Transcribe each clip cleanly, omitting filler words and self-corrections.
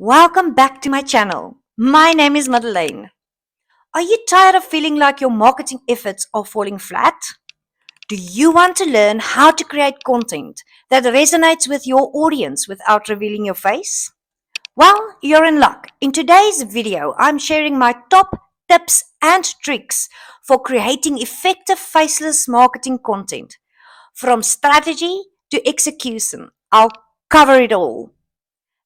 Welcome back to my channel. My name is Madeleine. Are you tired of feeling like your marketing efforts are falling flat? Do you want to learn how to create content that resonates with your audience without revealing your face? Well, you're in luck. In today's video, I'm sharing my top tips and tricks for creating effective faceless marketing content. From strategy to execution, I'll cover it all.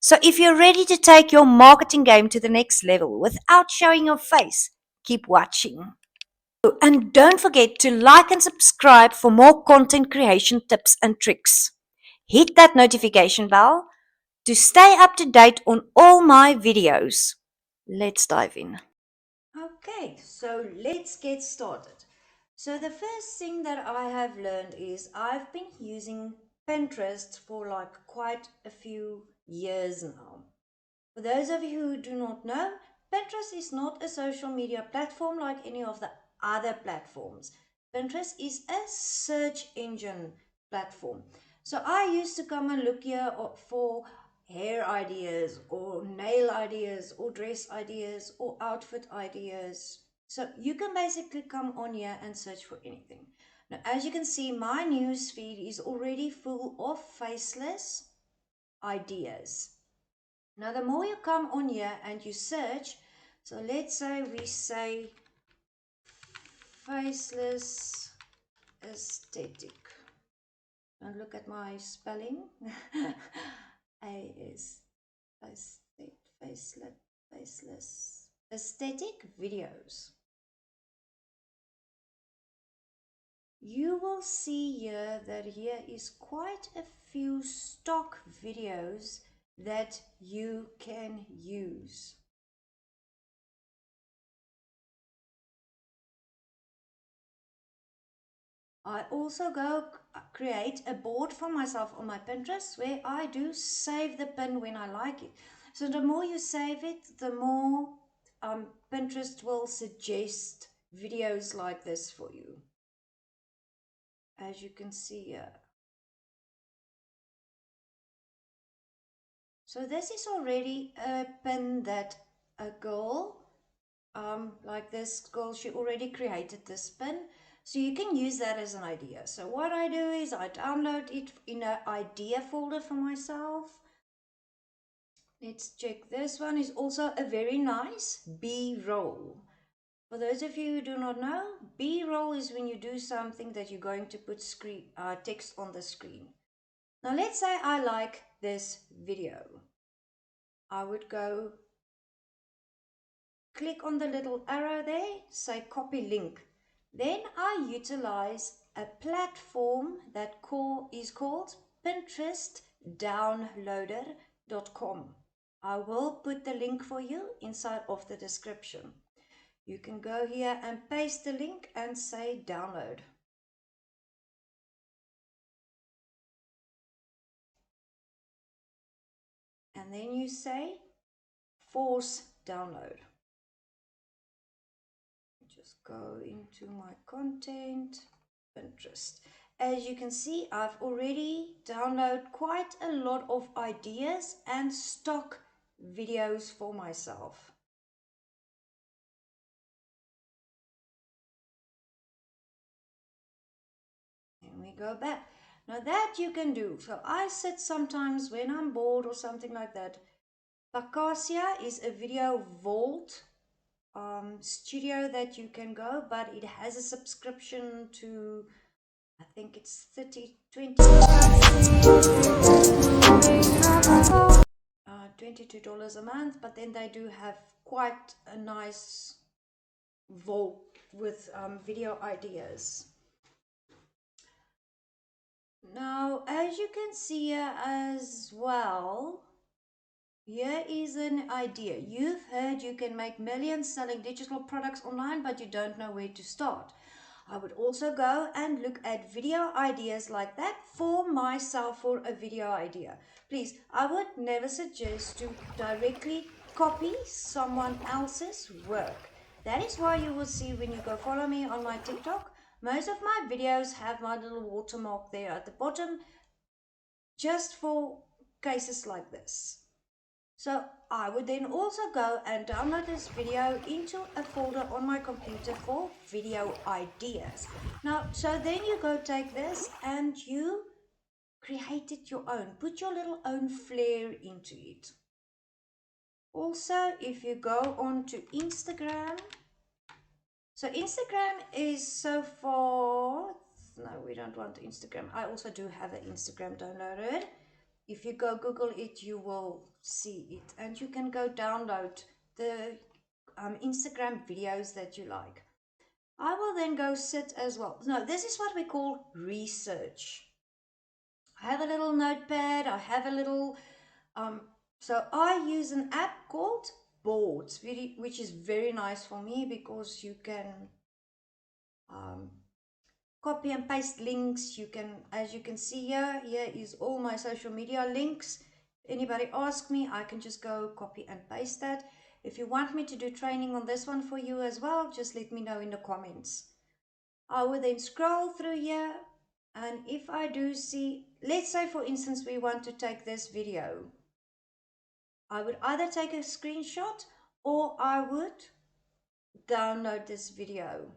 So if you're ready to take your marketing game to the next level without showing your face, keep watching. And don't forget to like and subscribe for more content creation tips and tricks. Hit that notification bell to stay up to date on all my videos. Let's dive in. Okay, so let's get started. So the first thing that I have learned is I've been using Pinterest for like quite a few years now. For those of you who do not know, Pinterest is not a social media platform like any of the other platforms. Pinterest is a search engine platform. So I used to come and look here for hair ideas or nail ideas or dress ideas or outfit ideas. So you can basically come on here and search for anything. Now, as you can see, my news feed is already full of faceless ideas. Now, the more you come on here and you search, so let's say we say faceless aesthetic. Don't look at my spelling. A is faceless aesthetic videos. You will see here that here is quite a few stock videos that you can use. I also go create a board for myself on my Pinterest where I do save the pin when I like it. So the more you save it, the more Pinterest will suggest videos like this for you. As you can see here. So this is already a pin that a girl, like this girl, she already created this pin. So you can use that as an idea. So what I do is I download it in an idea folder for myself. Let's check. This one is also a very nice B-roll. For those of you who do not know, B-roll is when you do something that you're going to put text on the screen. Now let's say I like this video. I would go click on the little arrow there, say copy link. Then I utilize a platform that is called pinterestdownloader.com. I will put the link for you inside of the description. You can go here and paste the link and say download. And then you say force download. Just go into my content, Pinterest. As you can see, I've already downloaded quite a lot of ideas and stock videos for myself. And we go back. Now that you can do. So I sit sometimes when I'm bored or something like that. Acacia is a video vault studio that you can go, but it has a subscription to, I think it's $22 a month, but then they do have quite a nice vault with video ideas. Now, as you can see here as well, here is an idea. You've heard you can make millions selling digital products online, but you don't know where to start. I would also go and look at video ideas like that for myself for a video idea. Please, I would never suggest to directly copy someone else's work. That is why you will see when you go follow me on my TikTok, most of my videos have my little watermark there at the bottom just for cases like this. So I would then also go and download this video into a folder on my computer for video ideas. Now, so then you go take this and you create it your own. Put your little own flair into it. Also, if you go on to Instagram, so Instagram is so far, no, we don't want Instagram. I also do have an Instagram downloaded. If you go Google it, you will see it. And you can go download the Instagram videos that you like. I will then go sit as well. No, this is what we call research. I have a little notepad. I have a little, so I use an app called Boards, which is very nice for me because you can um, copy and paste links. You can, as you can see here is all my social media links. If anybody asks me, I can just go copy and paste that. If you want me to do training on this one for you as well, just let me know in the comments. I will then scroll through here, and if I do see, let's say for instance we want to take this video, I would either take a screenshot or I would download this video.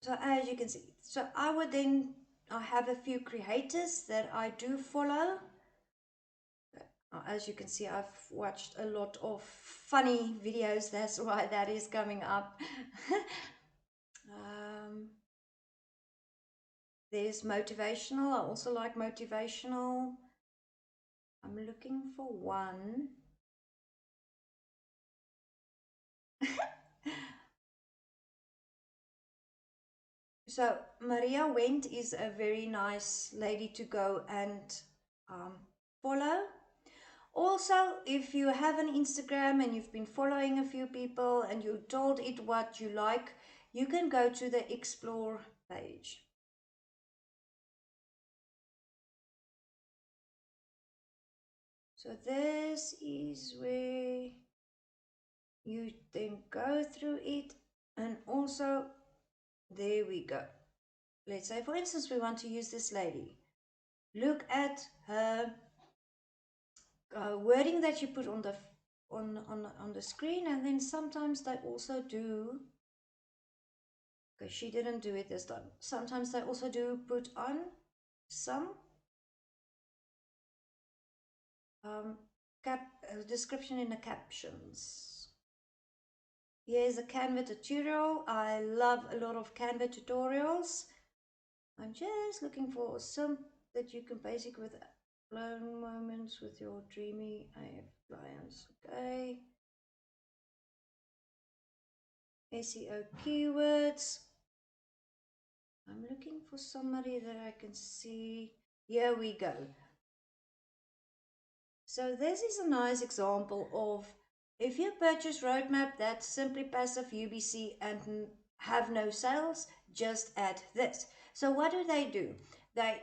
So as you can see, so I would then, I have a few creators that I do follow. As you can see, I've watched a lot of funny videos, that's why that is coming up. um, there's motivational, I also like motivational. I'm looking for one. So Maria Wendt is a very nice lady to go and um, follow. Also, if you have an Instagram and you've been following a few people and you told it what you like, you can go to the explore page. So this is where you then go through it, and also there we go. Let's say for instance we want to use this lady. Look at her wording that you put on the on the screen, and then sometimes they also do, because she didn't do it this time, sometimes they also do put on some um, description in the captions. Here's a Canva tutorial. I love a lot of Canva tutorials. I'm just looking for some that you can basic with blown moments with your dreamy AF clients. Okay. SEO keywords. I'm looking for somebody that I can see. Here we go. So this is a nice example of, if you purchase Roadmap that's simply passive UBC and have no sales, just add this. So what do? They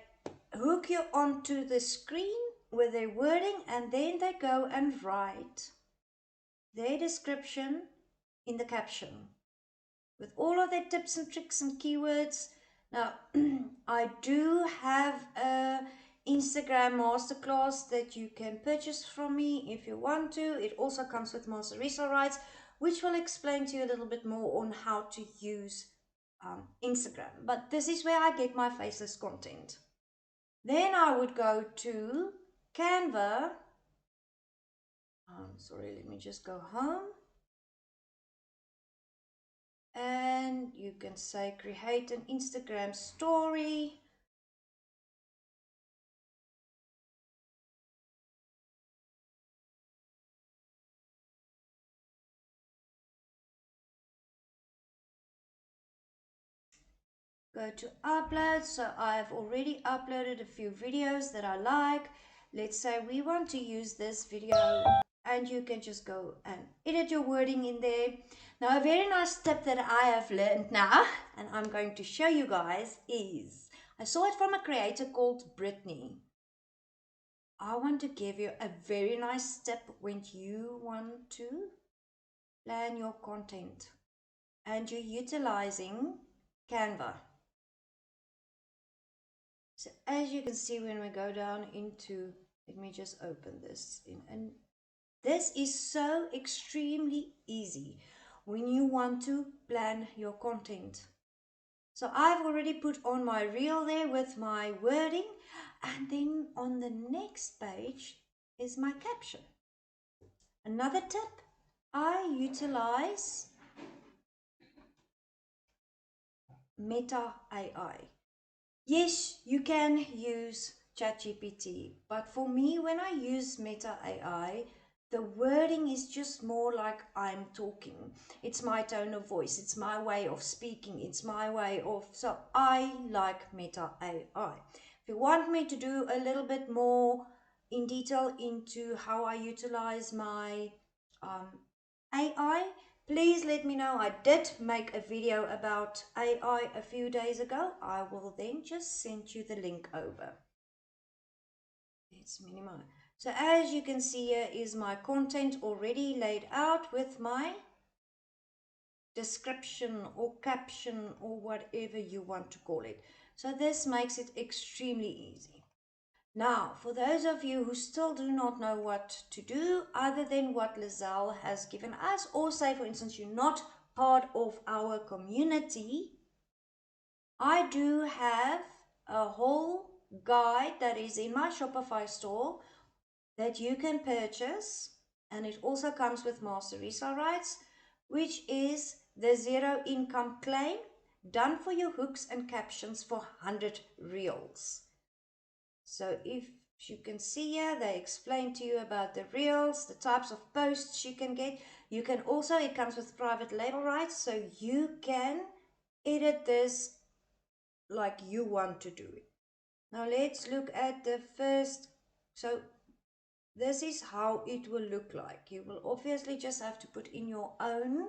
hook you onto the screen with their wording, and then they go and write their description in the caption with all of their tips and tricks and keywords. Now, I do have a Instagram masterclass that you can purchase from me if you want to. It also comes with master resale rights, which will explain to you a little bit more on how to use Instagram. But this is where I get my faceless content. Then I would go to Canva. Sorry, let me just go home. And you can say create an Instagram story. Go to upload. So I've already uploaded a few videos that I like. Let's say we want to use this video, and you can just go and edit your wording in there. Now, a very nice tip that I have learned now, and I'm going to show you guys, is I saw it from a creator called Brittany. I want to give you a very nice tip when you want to plan your content and you're utilizing Canva. So as you can see, when we go down into, let me just open this in, and this is so extremely easy when you want to plan your content. So I've already put on my reel there with my wording, and then on the next page is my caption. Another tip, I utilize Meta AI. Yes, you can use ChatGPT, but for me, when I use Meta AI, the wording is just more like I'm talking. It's my tone of voice, it's my way of speaking, it's my way of. So I like Meta AI. If you want me to do a little bit more in detail into how I utilize my um, AI, please let me know. I did make a video about AI a few days ago. I will then just send you the link over. Let's minimize. So as you can see, here is my content already laid out with my description or caption or whatever you want to call it. So this makes it extremely easy. Now, for those of you who still do not know what to do other than what Lizelle has given us, or say, for instance, you're not part of our community, I do have a whole guide that is in my Shopify store that you can purchase, and it also comes with master resale rights, which is the zero income claim done for your hooks and captions for 100 reels. So if you can see here, they explain to you about the reels, the types of posts you can get. You can also, it comes with private label rights, so you can edit this like you want to do it. Now let's look at the first. So this is how it will look like. You will obviously just have to put in your own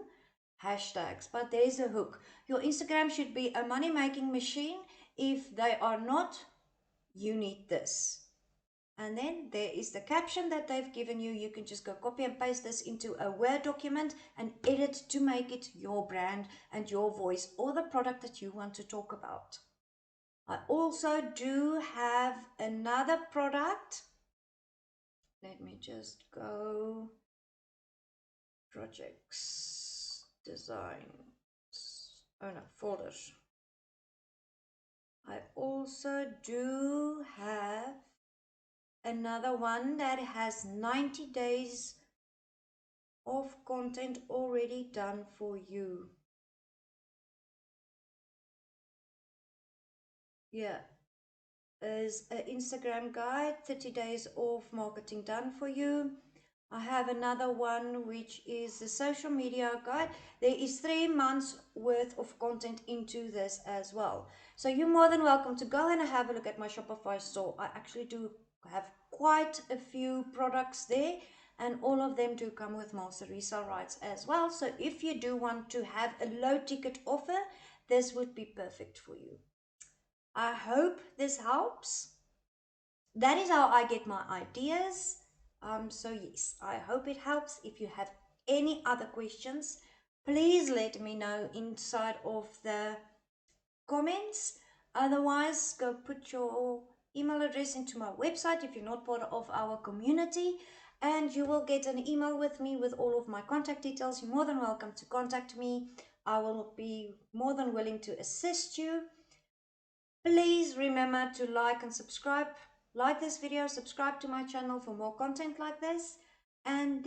hashtags, but there's a hook. Your Instagram should be a money making machine. If they are not, you need this. And then there is the caption that they've given you. You can just go copy and paste this into a Word document and edit to make it your brand and your voice or the product that you want to talk about. I also do have another product. Let me just go projects, designs. Oh no, folders. I also do have another one that has 90 days of content already done for you. Yeah, is an Instagram guide, 30 days of marketing done for you. I have another one which is the social media guide. There is 3 months worth of content into this as well. So you're more than welcome to go and have a look at my Shopify store. I actually do have quite a few products there, and all of them do come with master resale rights as well. So if you do want to have a low ticket offer, this would be perfect for you. I hope this helps. That is how I get my ideas. So yes, I hope it helps. If you have any other questions, please let me know inside of the comments. Otherwise, go put your email address into my website if you're not part of our community, and you will get an email with me with all of my contact details. You're more than welcome to contact me. I will be more than willing to assist you. Please remember to like and subscribe. Like this video, subscribe to my channel for more content like this, and